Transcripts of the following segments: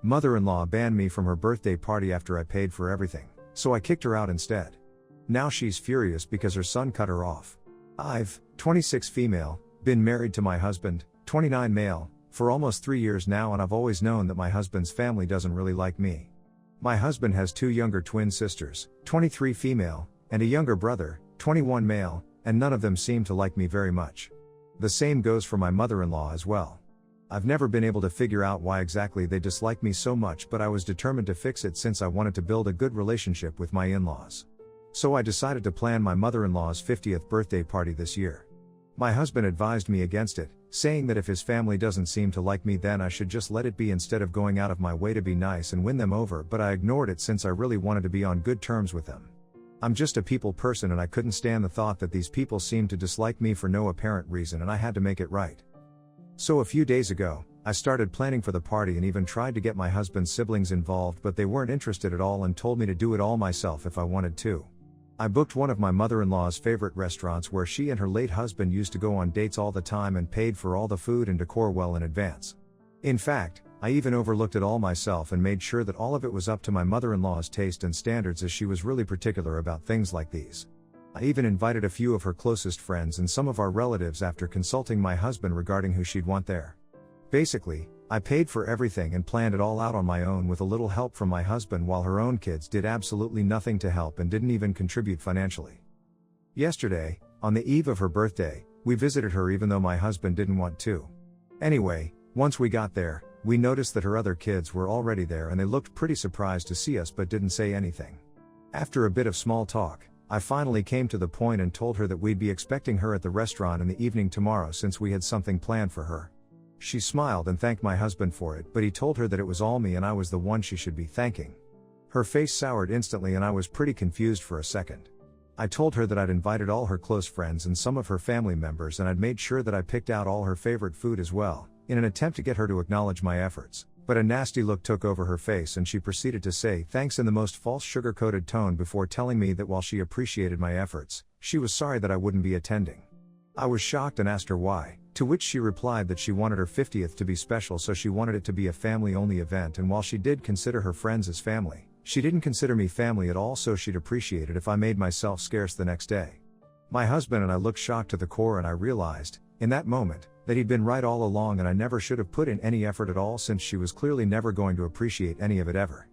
Mother-in-law banned me from her birthday party after I paid for everything, so I kicked her out instead. Now she's furious because her son cut her off. I've, 26 female, been married to my husband, 29 male, for almost 3 years now, and I've always known that my husband's family doesn't really like me. My husband has 2 younger twin sisters, 23 female, and a younger brother, 21 male, and none of them seem to like me very much. The same goes for my mother-in-law as well. I've never been able to figure out why exactly they dislike me so much, but I was determined to fix it since I wanted to build a good relationship with my in-laws. So I decided to plan my mother-in-law's 50th birthday party this year. My husband advised me against it, saying that if his family doesn't seem to like me, then I should just let it be instead of going out of my way to be nice and win them over, but I ignored it since I really wanted to be on good terms with them. I'm just a people person, and I couldn't stand the thought that these people seemed to dislike me for no apparent reason, and I had to make it right. So a few days ago, I started planning for the party and even tried to get my husband's siblings involved, but they weren't interested at all and told me to do it all myself if I wanted to. I booked one of my mother-in-law's favorite restaurants where she and her late husband used to go on dates all the time, and paid for all the food and decor well in advance. In fact, I even overlooked it all myself and made sure that all of it was up to my mother-in-law's taste and standards, as she was really particular about things like these. I even invited a few of her closest friends and some of our relatives after consulting my husband regarding who she'd want there. Basically, I paid for everything and planned it all out on my own with a little help from my husband, while her own kids did absolutely nothing to help and didn't even contribute financially. Yesterday, on the eve of her birthday, we visited her even though my husband didn't want to. Anyway, once we got there, we noticed that her other kids were already there and they looked pretty surprised to see us but didn't say anything. After a bit of small talk, I finally came to the point and told her that we'd be expecting her at the restaurant in the evening tomorrow since we had something planned for her. She smiled and thanked my husband for it, but he told her that it was all me and I was the one she should be thanking. Her face soured instantly and I was pretty confused for a second. I told her that I'd invited all her close friends and some of her family members, and I'd made sure that I picked out all her favorite food as well, in an attempt to get her to acknowledge my efforts, but a nasty look took over her face and she proceeded to say thanks in the most false sugar-coated tone before telling me that while she appreciated my efforts, she was sorry that I wouldn't be attending. I was shocked and asked her why, to which she replied that she wanted her 50th to be special, so she wanted it to be a family-only event, and while she did consider her friends as family, she didn't consider me family at all, so she'd appreciate it if I made myself scarce the next day. My husband and I looked shocked to the core, and I realized, in that moment, that he'd been right all along and I never should have put in any effort at all, since she was clearly never going to appreciate any of it ever.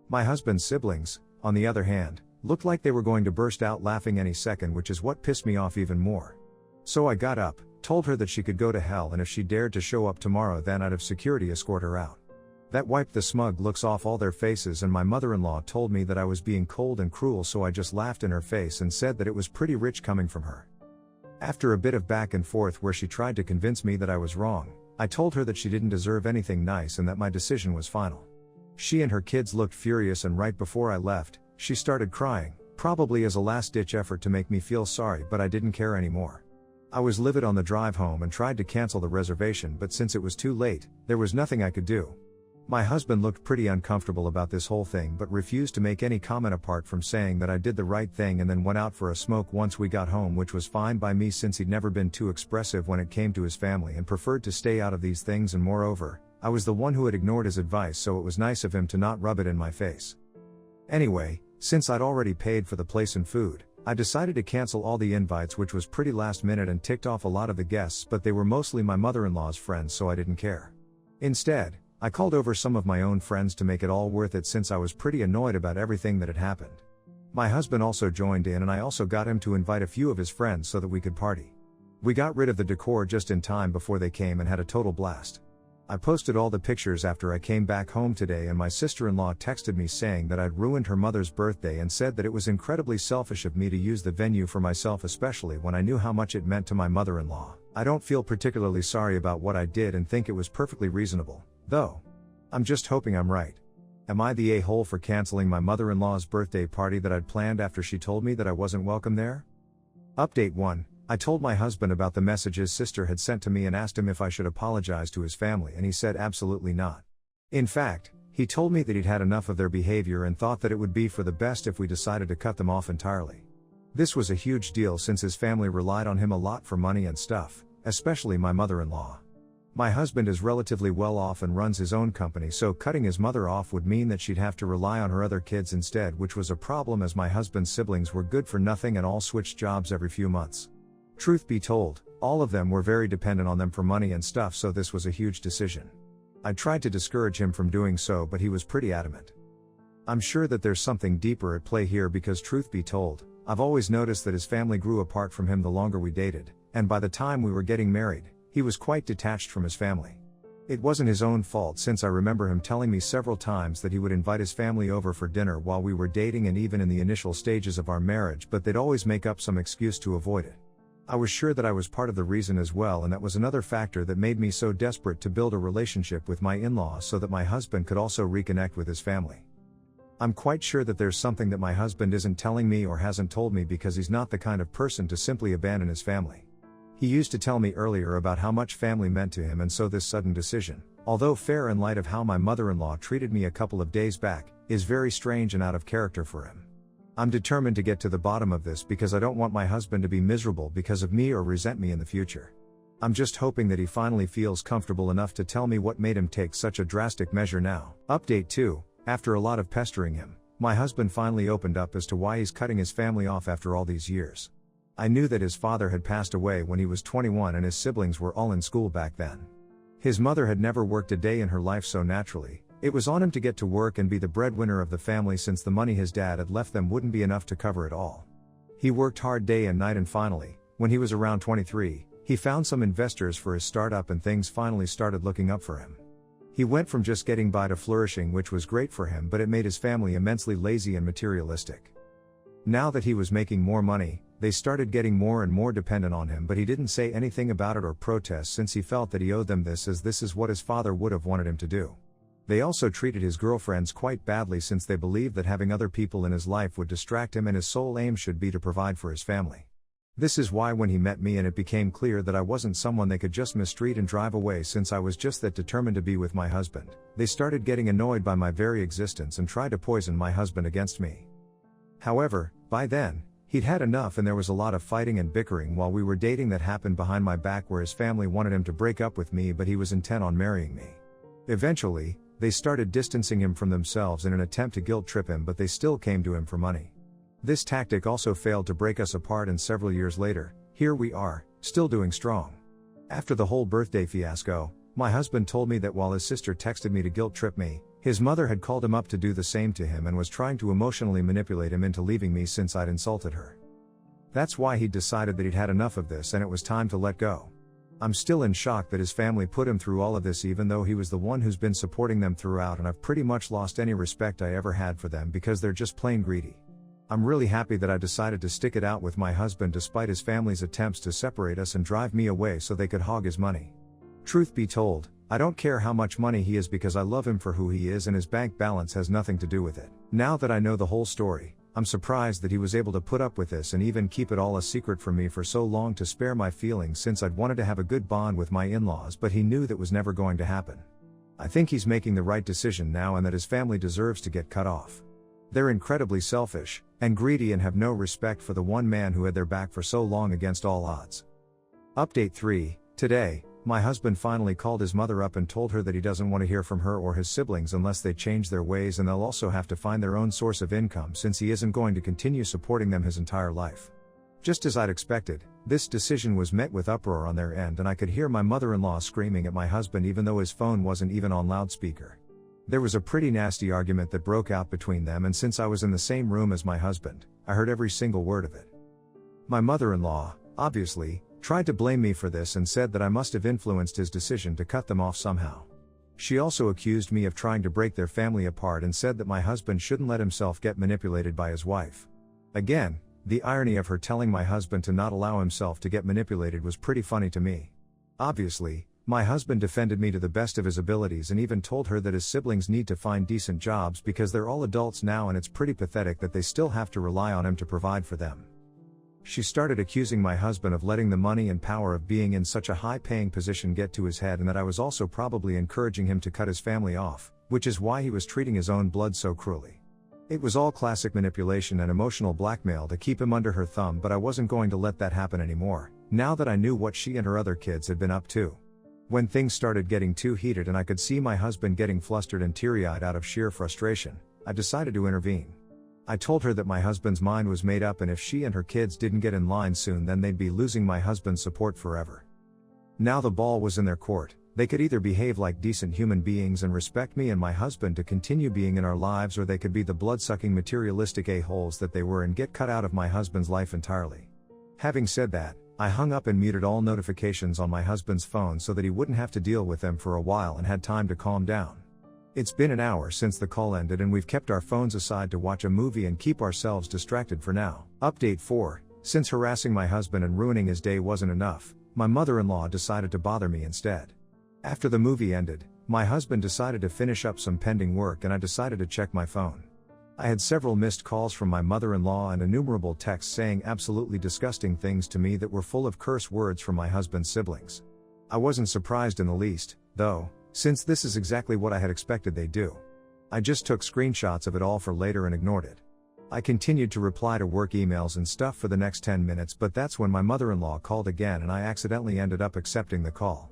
My husband's siblings, on the other hand, looked like they were going to burst out laughing any second, which is what pissed me off even more. So I got up, told her that she could go to hell, and if she dared to show up tomorrow then I'd have security escort her out. That wiped the smug looks off all their faces, and my mother-in-law told me that I was being cold and cruel, so I just laughed in her face and said that it was pretty rich coming from her. After a bit of back and forth where she tried to convince me that I was wrong, I told her that she didn't deserve anything nice and that my decision was final. She and her kids looked furious, and right before I left, she started crying, probably as a last-ditch effort to make me feel sorry, but I didn't care anymore. I was livid on the drive home and tried to cancel the reservation, but since it was too late, there was nothing I could do. My husband looked pretty uncomfortable about this whole thing but refused to make any comment apart from saying that I did the right thing, and then went out for a smoke once we got home, which was fine by me since he'd never been too expressive when it came to his family and preferred to stay out of these things, and moreover, I was the one who had ignored his advice, so it was nice of him to not rub it in my face. Anyway, since I'd already paid for the place and food, I decided to cancel all the invites, which was pretty last minute and ticked off a lot of the guests, but they were mostly my mother-in-law's friends, so I didn't care. Instead, I called over some of my own friends to make it all worth it, since I was pretty annoyed about everything that had happened. My husband also joined in, and I also got him to invite a few of his friends so that we could party. We got rid of the decor just in time before they came and had a total blast. I posted all the pictures after I came back home today, and my sister-in-law texted me saying that I'd ruined her mother's birthday and said that it was incredibly selfish of me to use the venue for myself, especially when I knew how much it meant to my mother-in-law. I don't feel particularly sorry about what I did and think it was perfectly reasonable, though. I'm just hoping I'm right. Am I the a-hole for canceling my mother-in-law's birthday party that I'd planned after she told me that I wasn't welcome there? Update 1. I told my husband about the message his sister had sent to me and asked him if I should apologize to his family, and he said absolutely not. In fact, he told me that he'd had enough of their behavior and thought that it would be for the best if we decided to cut them off entirely. This was a huge deal since his family relied on him a lot for money and stuff, especially my mother-in-law. My husband is relatively well off and runs his own company, so cutting his mother off would mean that she'd have to rely on her other kids instead, which was a problem as my husband's siblings were good for nothing and all switched jobs every few months. Truth be told, all of them were very dependent on them for money and stuff, so this was a huge decision. I tried to discourage him from doing so, but he was pretty adamant. I'm sure that there's something deeper at play here because truth be told, I've always noticed that his family grew apart from him the longer we dated, and by the time we were getting married, he was quite detached from his family. It wasn't his own fault, since I remember him telling me several times that he would invite his family over for dinner while we were dating and even in the initial stages of our marriage, but they'd always make up some excuse to avoid it. I was sure that I was part of the reason as well, and that was another factor that made me so desperate to build a relationship with my in-laws so that my husband could also reconnect with his family. I'm quite sure that there's something that my husband isn't telling me or hasn't told me, because he's not the kind of person to simply abandon his family. He used to tell me earlier about how much family meant to him, and so this sudden decision, although fair in light of how my mother-in-law treated me a couple of days back, is very strange and out of character for him. I'm determined to get to the bottom of this because I don't want my husband to be miserable because of me or resent me in the future. I'm just hoping that he finally feels comfortable enough to tell me what made him take such a drastic measure now. Update 2. After a lot of pestering him, my husband finally opened up as to why he's cutting his family off after all these years. I knew that his father had passed away when he was 21 and his siblings were all in school back then. His mother had never worked a day in her life, so naturally, it was on him to get to work and be the breadwinner of the family, since the money his dad had left them wouldn't be enough to cover it all. He worked hard day and night, and finally, when he was around 23, he found some investors for his startup and things finally started looking up for him. He went from just getting by to flourishing, which was great for him, but it made his family immensely lazy and materialistic. Now that he was making more money, they started getting more and more dependent on him, but he didn't say anything about it or protest, since he felt that he owed them this, as this is what his father would have wanted him to do. They also treated his girlfriends quite badly, since they believed that having other people in his life would distract him and his sole aim should be to provide for his family. This is why when he met me and it became clear that I wasn't someone they could just mistreat and drive away, since I was just that determined to be with my husband, they started getting annoyed by my very existence and tried to poison my husband against me. However, by then, he'd had enough, and there was a lot of fighting and bickering while we were dating that happened behind my back, where his family wanted him to break up with me, but he was intent on marrying me. Eventually, they started distancing him from themselves in an attempt to guilt trip him, but they still came to him for money. This tactic also failed to break us apart, and several years later, here we are, still doing strong. After the whole birthday fiasco, my husband told me that while his sister texted me to guilt trip me, his mother had called him up to do the same to him and was trying to emotionally manipulate him into leaving me since I'd insulted her. That's why he'd decided that he'd had enough of this and it was time to let go. I'm still in shock that his family put him through all of this, even though he was the one who's been supporting them throughout, and I've pretty much lost any respect I ever had for them because they're just plain greedy. I'm really happy that I decided to stick it out with my husband despite his family's attempts to separate us and drive me away so they could hog his money. Truth be told, I don't care how much money he has because I love him for who he is, and his bank balance has nothing to do with it. Now that I know the whole story, I'm surprised that he was able to put up with this and even keep it all a secret from me for so long to spare my feelings, since I'd wanted to have a good bond with my in-laws, but he knew that was never going to happen. I think he's making the right decision now, and that his family deserves to get cut off. They're incredibly selfish and greedy and have no respect for the one man who had their back for so long against all odds. Update 3. Today, my husband finally called his mother up and told her that he doesn't want to hear from her or his siblings unless they change their ways, and they'll also have to find their own source of income since he isn't going to continue supporting them his entire life. Just as I'd expected, this decision was met with uproar on their end, and I could hear my mother-in-law screaming at my husband even though his phone wasn't even on loudspeaker. There was a pretty nasty argument that broke out between them, and since I was in the same room as my husband, I heard every single word of it. My mother-in-law, obviously, tried to blame me for this and said that I must have influenced his decision to cut them off somehow. She also accused me of trying to break their family apart and said that my husband shouldn't let himself get manipulated by his wife. Again, the irony of her telling my husband to not allow himself to get manipulated was pretty funny to me. Obviously, my husband defended me to the best of his abilities and even told her that his siblings need to find decent jobs because they're all adults now, and it's pretty pathetic that they still have to rely on him to provide for them. She started accusing my husband of letting the money and power of being in such a high-paying position get to his head, and that I was also probably encouraging him to cut his family off, which is why he was treating his own blood so cruelly. It was all classic manipulation and emotional blackmail to keep him under her thumb, but I wasn't going to let that happen anymore, now that I knew what she and her other kids had been up to. When things started getting too heated and I could see my husband getting flustered and teary-eyed out of sheer frustration, I decided to intervene. I told her that my husband's mind was made up and if she and her kids didn't get in line soon then they'd be losing my husband's support forever. Now the ball was in their court. They could either behave like decent human beings and respect me and my husband to continue being in our lives, or they could be the blood-sucking materialistic a-holes that they were and get cut out of my husband's life entirely. Having said that, I hung up and muted all notifications on my husband's phone so that he wouldn't have to deal with them for a while and had time to calm down. It's been an hour since the call ended and we've kept our phones aside to watch a movie and keep ourselves distracted for now. Update 4. Since harassing my husband and ruining his day wasn't enough, my mother-in-law decided to bother me instead. After the movie ended, my husband decided to finish up some pending work and I decided to check my phone. I had several missed calls from my mother-in-law and innumerable texts saying absolutely disgusting things to me that were full of curse words from my husband's siblings. I wasn't surprised in the least, though, since this is exactly what I had expected they'd do. I just took screenshots of it all for later and ignored it. I continued to reply to work emails and stuff for the next 10 minutes, but that's when my mother-in-law called again and I accidentally ended up accepting the call.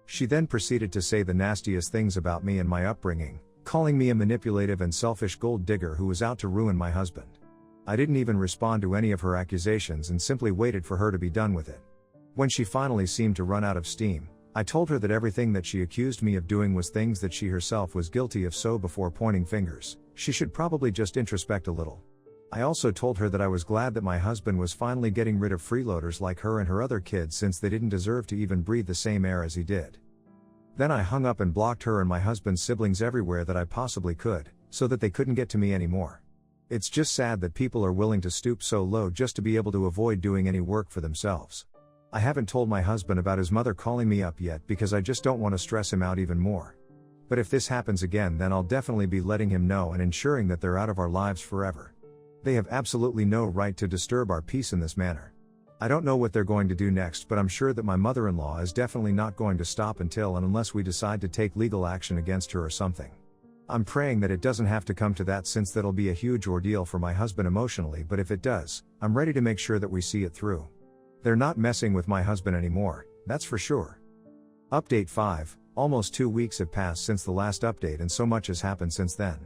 She then proceeded to say the nastiest things about me and my upbringing, calling me a manipulative and selfish gold digger who was out to ruin my husband. I didn't even respond to any of her accusations and simply waited for her to be done with it. When she finally seemed to run out of steam, I told her that everything that she accused me of doing was things that she herself was guilty of, so before pointing fingers, she should probably just introspect a little. I also told her that I was glad that my husband was finally getting rid of freeloaders like her and her other kids, since they didn't deserve to even breathe the same air as he did. Then I hung up and blocked her and my husband's siblings everywhere that I possibly could, so that they couldn't get to me anymore. It's just sad that people are willing to stoop so low just to be able to avoid doing any work for themselves. I haven't told my husband about his mother calling me up yet because I just don't want to stress him out even more. But if this happens again, then I'll definitely be letting him know and ensuring that they're out of our lives forever. They have absolutely no right to disturb our peace in this manner. I don't know what they're going to do next, but I'm sure that my mother-in-law is definitely not going to stop until and unless we decide to take legal action against her or something. I'm praying that it doesn't have to come to that, since that'll be a huge ordeal for my husband emotionally, but if it does, I'm ready to make sure that we see it through. They're not messing with my husband anymore, that's for sure. Update 5. Almost 2 weeks have passed since the last update and so much has happened since then.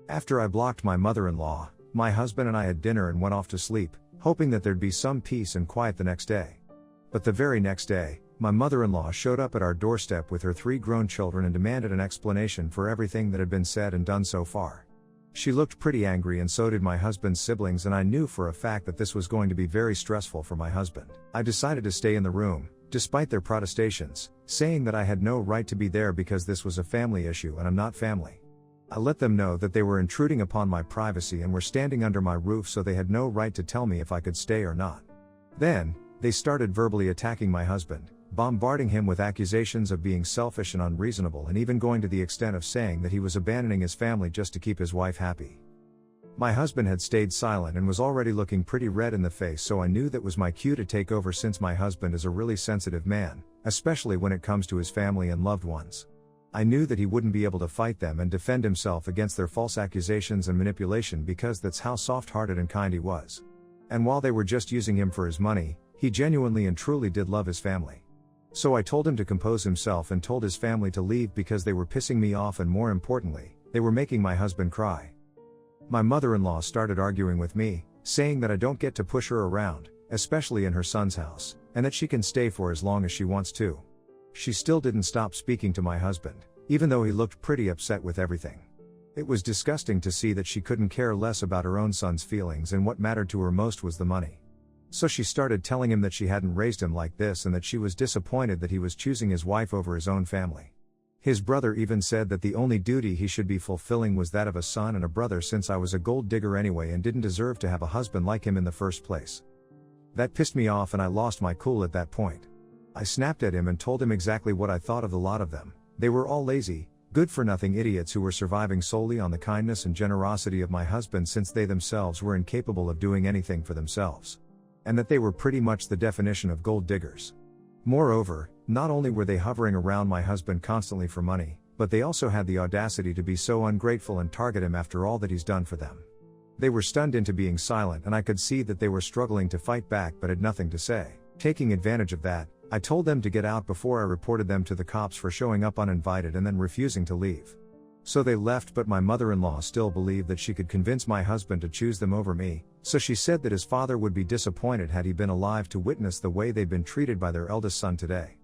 After I blocked my mother-in-law, my husband and I had dinner and went off to sleep, hoping that there'd be some peace and quiet the next day. But the very next day, my mother-in-law showed up at our doorstep with her 3 grown children and demanded an explanation for everything that had been said and done so far. She looked pretty angry and so did my husband's siblings, and I knew for a fact that this was going to be very stressful for my husband. I decided to stay in the room, despite their protestations, saying that I had no right to be there because this was a family issue and I'm not family. I let them know that they were intruding upon my privacy and were standing under my roof, so they had no right to tell me if I could stay or not. Then, they started verbally attacking my husband, bombarding him with accusations of being selfish and unreasonable, and even going to the extent of saying that he was abandoning his family just to keep his wife happy. My husband had stayed silent and was already looking pretty red in the face, so I knew that was my cue to take over, since my husband is a really sensitive man, especially when it comes to his family and loved ones. I knew that he wouldn't be able to fight them and defend himself against their false accusations and manipulation, because that's how soft-hearted and kind he was. And while they were just using him for his money, he genuinely and truly did love his family. So I told him to compose himself and told his family to leave because they were pissing me off, and more importantly, they were making my husband cry. My mother-in-law started arguing with me, saying that I don't get to push her around, especially in her son's house, and that she can stay for as long as she wants to. She still didn't stop speaking to my husband, even though he looked pretty upset with everything. It was disgusting to see that she couldn't care less about her own son's feelings, and what mattered to her most was the money. So she started telling him that she hadn't raised him like this and that she was disappointed that he was choosing his wife over his own family. His brother even said that the only duty he should be fulfilling was that of a son and a brother, since I was a gold digger anyway and didn't deserve to have a husband like him in the first place. That pissed me off and I lost my cool at that point. I snapped at him and told him exactly what I thought of the lot of them. They were all lazy, good-for-nothing idiots who were surviving solely on the kindness and generosity of my husband, since they themselves were incapable of doing anything for themselves. And that they were pretty much the definition of gold diggers. Moreover, not only were they hovering around my husband constantly for money, but they also had the audacity to be so ungrateful and target him after all that he's done for them. They were stunned into being silent, and I could see that they were struggling to fight back but had nothing to say. Taking advantage of that, I told them to get out before I reported them to the cops for showing up uninvited and then refusing to leave. So they left, but my mother-in-law still believed that she could convince my husband to choose them over me, so she said that his father would be disappointed had he been alive to witness the way they've been treated by their eldest son today.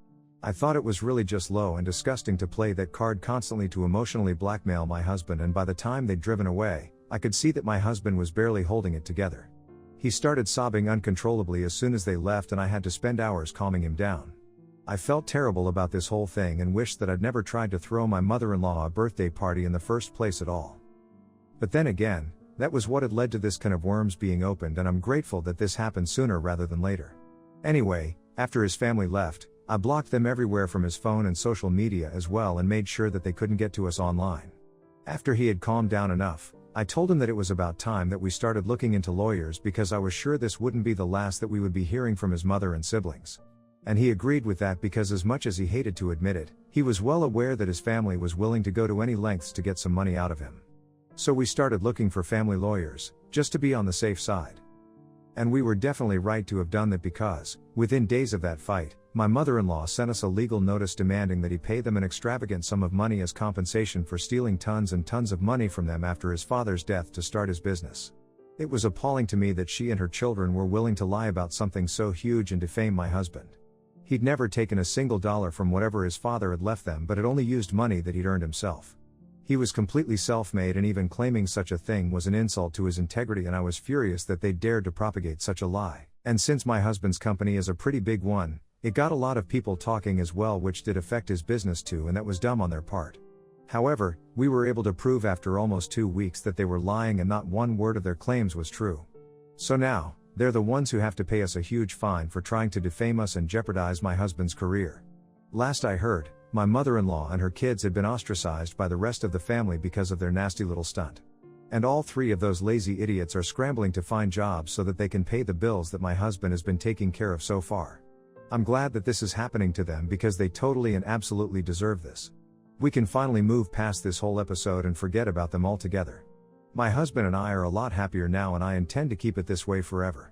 I thought it was really just low and disgusting to play that card constantly to emotionally blackmail my husband, and by the time they'd driven away, I could see that my husband was barely holding it together. He started sobbing uncontrollably as soon as they left, and I had to spend hours calming him down. I felt terrible about this whole thing and wished that I'd never tried to throw my mother-in-law a birthday party in the first place at all. But then again, that was what had led to this can of worms being opened, and I'm grateful that this happened sooner rather than later. Anyway, after his family left, I blocked them everywhere from his phone and social media as well, and made sure that they couldn't get to us online. After he had calmed down enough, I told him that it was about time that we started looking into lawyers, because I was sure this wouldn't be the last that we would be hearing from his mother and siblings. And he agreed with that, because as much as he hated to admit it, he was well aware that his family was willing to go to any lengths to get some money out of him. So we started looking for family lawyers, just to be on the safe side. And we were definitely right to have done that, because, within days of that fight, my mother-in-law sent us a legal notice demanding that he pay them an extravagant sum of money as compensation for stealing tons and tons of money from them after his father's death to start his business. It was appalling to me that she and her children were willing to lie about something so huge and defame my husband. He'd never taken a single dollar from whatever his father had left them, but had only used money that he'd earned himself. He was completely self-made, and even claiming such a thing was an insult to his integrity, and I was furious that they dared to propagate such a lie. And since my husband's company is a pretty big one, it got a lot of people talking as well, which did affect his business too, and that was dumb on their part. However, we were able to prove after almost 2 weeks that they were lying and not one word of their claims was true. So now, they're the ones who have to pay us a huge fine for trying to defame us and jeopardize my husband's career. Last I heard, my mother-in-law and her kids had been ostracized by the rest of the family because of their nasty little stunt. And all 3 of those lazy idiots are scrambling to find jobs so that they can pay the bills that my husband has been taking care of so far. I'm glad that this is happening to them, because they totally and absolutely deserve this. We can finally move past this whole episode and forget about them altogether. My husband and I are a lot happier now, and I intend to keep it this way forever.